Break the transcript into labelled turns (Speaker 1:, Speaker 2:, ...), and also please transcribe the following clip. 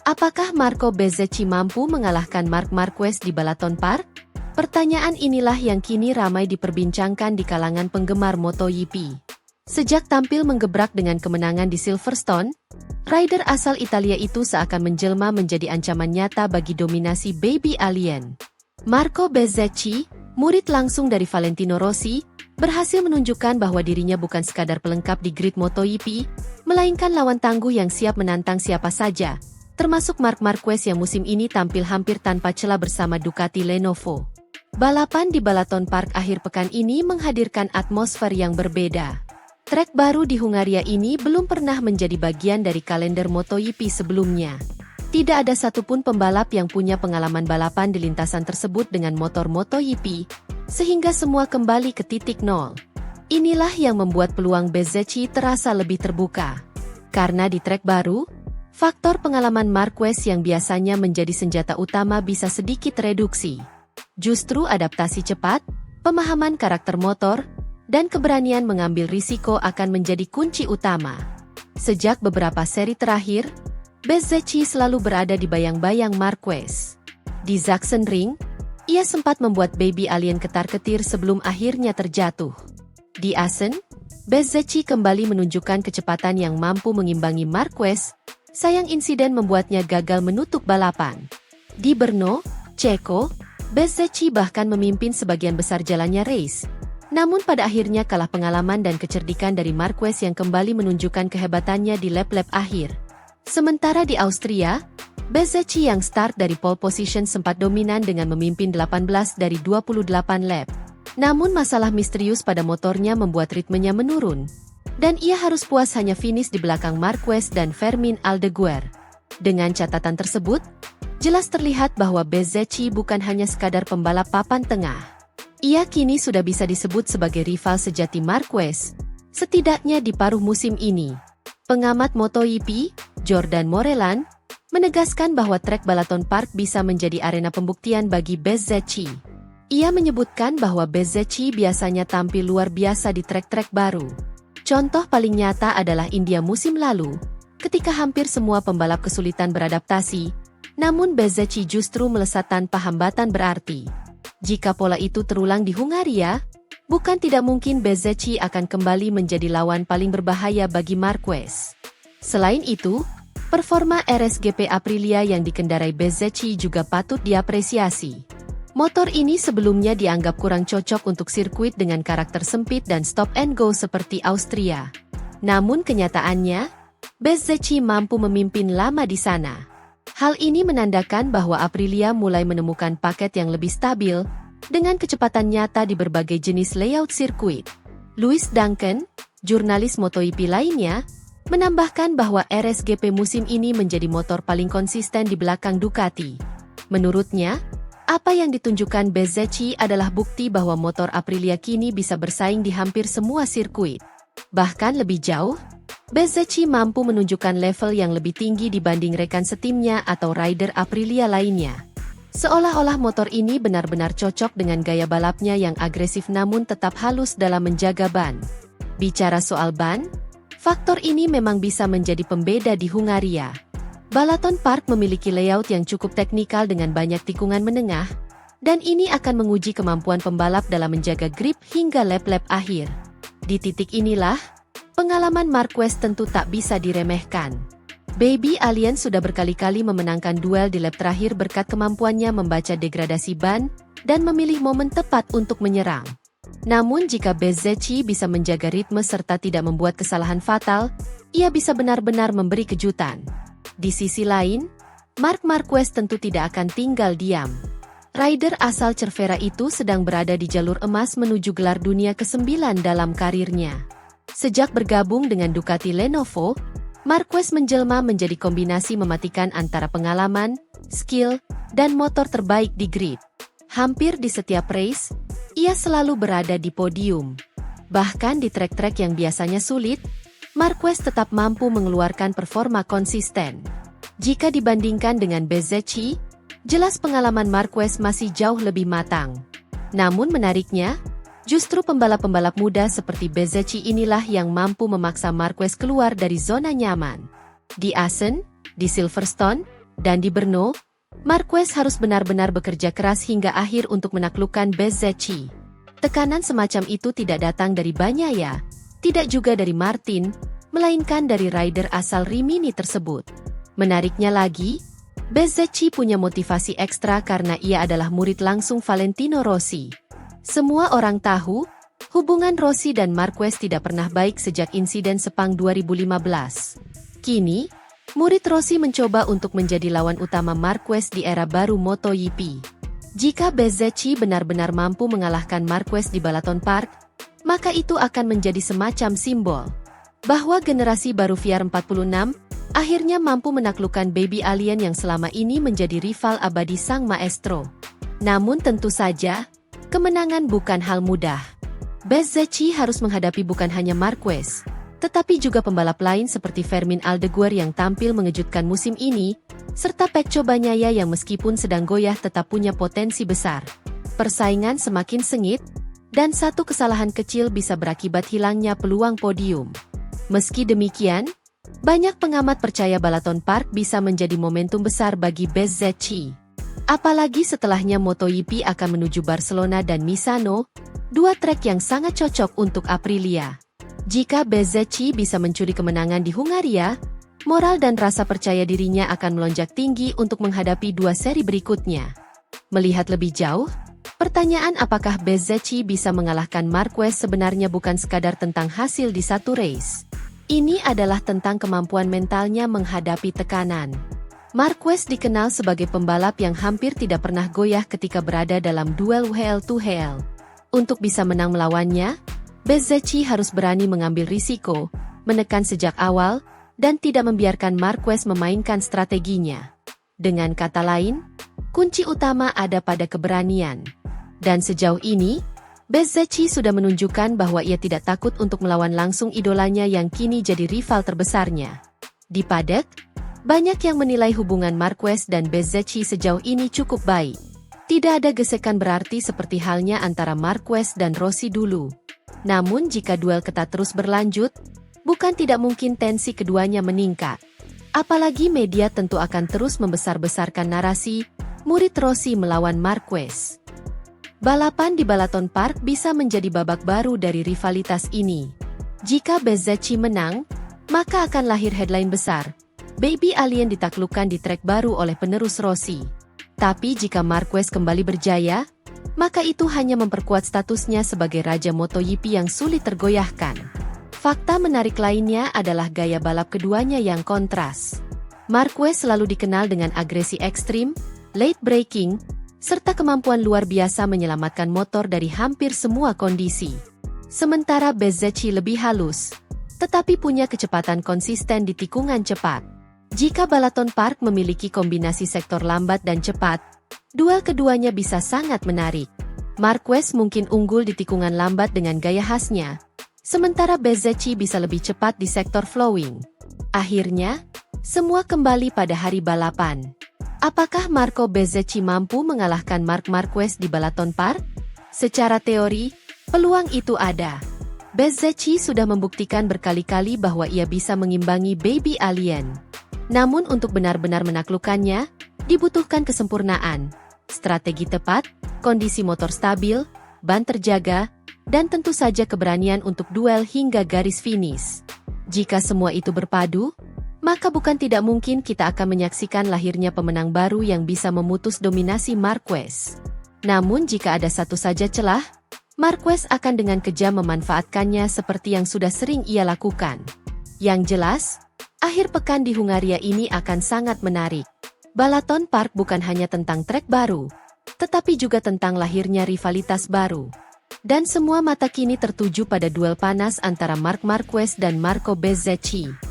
Speaker 1: Apakah Marco Bezzecchi mampu mengalahkan Marc Marquez di Balaton Park? Pertanyaan inilah yang kini ramai diperbincangkan di kalangan penggemar MotoGP. Sejak tampil menggebrak dengan kemenangan di Silverstone, rider asal Italia itu seakan menjelma menjadi ancaman nyata bagi dominasi Baby Alien. Marco Bezzecchi, murid langsung dari Valentino Rossi, berhasil menunjukkan bahwa dirinya bukan sekadar pelengkap di grid MotoGP, melainkan lawan tangguh yang siap menantang siapa saja, termasuk Marc Marquez yang musim ini tampil hampir tanpa celah bersama Ducati Lenovo. Balapan di Balaton Park akhir pekan ini menghadirkan atmosfer yang berbeda. Trek baru di Hungaria ini belum pernah menjadi bagian dari kalender MotoGP sebelumnya. Tidak ada satupun pembalap yang punya pengalaman balapan di lintasan tersebut dengan motor MotoGP, sehingga semua kembali ke titik nol. Inilah yang membuat peluang Bezzecchi terasa lebih terbuka. Karena di trek baru, faktor pengalaman Marquez yang biasanya menjadi senjata utama bisa sedikit reduksi. Justru adaptasi cepat, pemahaman karakter motor, dan keberanian mengambil risiko akan menjadi kunci utama. Sejak beberapa seri terakhir, Bezzecchi selalu berada di bayang-bayang Marquez. Di Sachsenring, ia sempat membuat Baby Alien ketar-ketir sebelum akhirnya terjatuh. Di Assen, Bezzecchi kembali menunjukkan kecepatan yang mampu mengimbangi Marquez. Sayang insiden membuatnya gagal menutup balapan. Di Brno, Ceko, Bezzecchi bahkan memimpin sebagian besar jalannya race. Namun pada akhirnya kalah pengalaman dan kecerdikan dari Marquez yang kembali menunjukkan kehebatannya di lap-lap akhir. Sementara di Austria, Bezzecchi yang start dari pole position sempat dominan dengan memimpin 18 dari 28 lap. Namun masalah misterius pada motornya membuat ritmenya menurun. Dan ia harus puas hanya finish di belakang Marquez dan Fermin Aldeguer. Dengan catatan tersebut, jelas terlihat bahwa Bezzecchi bukan hanya sekadar pembalap papan tengah. Ia kini sudah bisa disebut sebagai rival sejati Marquez, setidaknya di paruh musim ini. Pengamat MotoGP, Jordan Morelan, menegaskan bahwa trek Balaton Park bisa menjadi arena pembuktian bagi Bezzecchi. Ia menyebutkan bahwa Bezzecchi biasanya tampil luar biasa di trek-trek baru. Contoh paling nyata adalah India musim lalu, ketika hampir semua pembalap kesulitan beradaptasi, namun Bezzecchi justru melesat tanpa hambatan berarti. Jika pola itu terulang di Hungaria, bukan tidak mungkin Bezzecchi akan kembali menjadi lawan paling berbahaya bagi Marquez. Selain itu, performa RSGP Aprilia yang dikendarai Bezzecchi juga patut diapresiasi. Motor ini sebelumnya dianggap kurang cocok untuk sirkuit dengan karakter sempit dan stop and go seperti Austria. Namun kenyataannya, Bezzecchi mampu memimpin lama di sana. Hal ini menandakan bahwa Aprilia mulai menemukan paket yang lebih stabil, dengan kecepatan nyata di berbagai jenis layout sirkuit. Louis Duncan, jurnalis MotoGP lainnya, menambahkan bahwa RSGP musim ini menjadi motor paling konsisten di belakang Ducati. Menurutnya, apa yang ditunjukkan Bezzecchi adalah bukti bahwa motor Aprilia kini bisa bersaing di hampir semua sirkuit. Bahkan lebih jauh, Bezzecchi mampu menunjukkan level yang lebih tinggi dibanding rekan setimnya atau rider Aprilia lainnya. Seolah-olah motor ini benar-benar cocok dengan gaya balapnya yang agresif namun tetap halus dalam menjaga ban. Bicara soal ban, faktor ini memang bisa menjadi pembeda di Hungaria. Balaton Park memiliki layout yang cukup teknikal dengan banyak tikungan menengah, dan ini akan menguji kemampuan pembalap dalam menjaga grip hingga lap-lap akhir. Di titik inilah, pengalaman Marquez tentu tak bisa diremehkan. Baby Alien sudah berkali-kali memenangkan duel di lap terakhir berkat kemampuannya membaca degradasi ban dan memilih momen tepat untuk menyerang. Namun jika Bezzecchi bisa menjaga ritme serta tidak membuat kesalahan fatal, ia bisa benar-benar memberi kejutan. Di sisi lain, Marc Marquez tentu tidak akan tinggal diam. Rider asal Cervera itu sedang berada di jalur emas menuju gelar dunia ke-9 dalam karirnya. Sejak bergabung dengan Ducati Lenovo, Marquez menjelma menjadi kombinasi mematikan antara pengalaman, skill, dan motor terbaik di grid. Hampir di setiap race, ia selalu berada di podium. Bahkan di trek-trek yang biasanya sulit, Marquez tetap mampu mengeluarkan performa konsisten. Jika dibandingkan dengan Bezzecchi, jelas pengalaman Marquez masih jauh lebih matang. Namun menariknya, justru pembalap-pembalap muda seperti Bezzecchi inilah yang mampu memaksa Marquez keluar dari zona nyaman. Di Assen, di Silverstone, Dan di Brno, Marquez harus benar-benar bekerja keras hingga akhir untuk menaklukkan Bezzecchi. Tekanan semacam itu tidak datang dari Bagnaia, tidak juga dari Martin, melainkan dari rider asal Rimini tersebut. Menariknya lagi, Bezzecchi punya motivasi ekstra karena ia adalah murid langsung Valentino Rossi. Semua orang tahu, hubungan Rossi dan Marquez tidak pernah baik sejak insiden Sepang 2015. Kini, murid Rossi mencoba untuk menjadi lawan utama Marquez di era baru MotoGP. Jika Bezzecchi benar-benar mampu mengalahkan Marquez di Balaton Park, maka itu akan menjadi semacam simbol bahwa generasi baru VR46 akhirnya mampu menaklukkan Baby Alien yang selama ini menjadi rival abadi sang maestro. Namun tentu saja, kemenangan bukan hal mudah. Bezzecchi harus menghadapi bukan hanya Marquez, tetapi juga pembalap lain seperti Fermin Aldeguer yang tampil mengejutkan musim ini, serta Pecco Bagnaia yang meskipun sedang goyah tetap punya potensi besar. Persaingan semakin sengit, dan satu kesalahan kecil bisa berakibat hilangnya peluang podium. Meski demikian, banyak pengamat percaya Balaton Park bisa menjadi momentum besar bagi Bezzecchi. Apalagi setelahnya MotoGP akan menuju Barcelona dan Misano, dua trek yang sangat cocok untuk Aprilia. Jika Bezzecchi bisa mencuri kemenangan di Hungaria, moral dan rasa percaya dirinya akan melonjak tinggi untuk menghadapi dua seri berikutnya. Melihat lebih jauh, pertanyaan apakah Bezzecchi bisa mengalahkan Marquez sebenarnya bukan sekadar tentang hasil di satu race. Ini adalah tentang kemampuan mentalnya menghadapi tekanan. Marquez dikenal sebagai pembalap yang hampir tidak pernah goyah ketika berada dalam duel WL2HL. Untuk bisa menang melawannya, Bezzecchi harus berani mengambil risiko, menekan sejak awal, dan tidak membiarkan Marquez memainkan strateginya. Dengan kata lain, kunci utama ada pada keberanian. Dan sejauh ini, Bezzecchi sudah menunjukkan bahwa ia tidak takut untuk melawan langsung idolanya yang kini jadi rival terbesarnya. Di paddock, banyak yang menilai hubungan Marquez dan Bezzecchi sejauh ini cukup baik. Tidak ada gesekan berarti seperti halnya antara Marquez dan Rossi dulu. Namun jika duel ketat terus berlanjut, bukan tidak mungkin tensi keduanya meningkat. Apalagi media tentu akan terus membesar-besarkan narasi, murid Rossi melawan Marquez. Balapan di Balaton Park bisa menjadi babak baru dari rivalitas ini. Jika Bezzecchi menang, maka akan lahir headline besar. Baby Alien ditaklukkan di trek baru oleh penerus Rossi. Tapi jika Marquez kembali berjaya, maka itu hanya memperkuat statusnya sebagai raja MotoGP yang sulit tergoyahkan. Fakta menarik lainnya adalah gaya balap keduanya yang kontras. Marquez selalu dikenal dengan agresi ekstrim, late braking, serta kemampuan luar biasa menyelamatkan motor dari hampir semua kondisi. Sementara Bezzecchi lebih halus, tetapi punya kecepatan konsisten di tikungan cepat. Jika Balaton Park memiliki kombinasi sektor lambat dan cepat, duel keduanya bisa sangat menarik. Marquez mungkin unggul di tikungan lambat dengan gaya khasnya, sementara Bezzecchi bisa lebih cepat di sektor flowing. Akhirnya, semua kembali pada hari balapan. Apakah Marco Bezzecchi mampu mengalahkan Marc Marquez di Balaton Park? Secara teori, peluang itu ada. Bezzecchi sudah membuktikan berkali-kali bahwa ia bisa mengimbangi Baby Alien. Namun untuk benar-benar menaklukkannya, dibutuhkan kesempurnaan, strategi tepat, kondisi motor stabil, ban terjaga, dan tentu saja keberanian untuk duel hingga garis finish. Jika semua itu berpadu, maka bukan tidak mungkin kita akan menyaksikan lahirnya pemenang baru yang bisa memutus dominasi Marquez. Namun jika ada satu saja celah, Marquez akan dengan kejam memanfaatkannya seperti yang sudah sering ia lakukan. Yang jelas, akhir pekan di Hungaria ini akan sangat menarik. Balaton Park bukan hanya tentang trek baru, tetapi juga tentang lahirnya rivalitas baru. Dan semua mata kini tertuju pada duel panas antara Marc Marquez dan Marco Bezzecchi.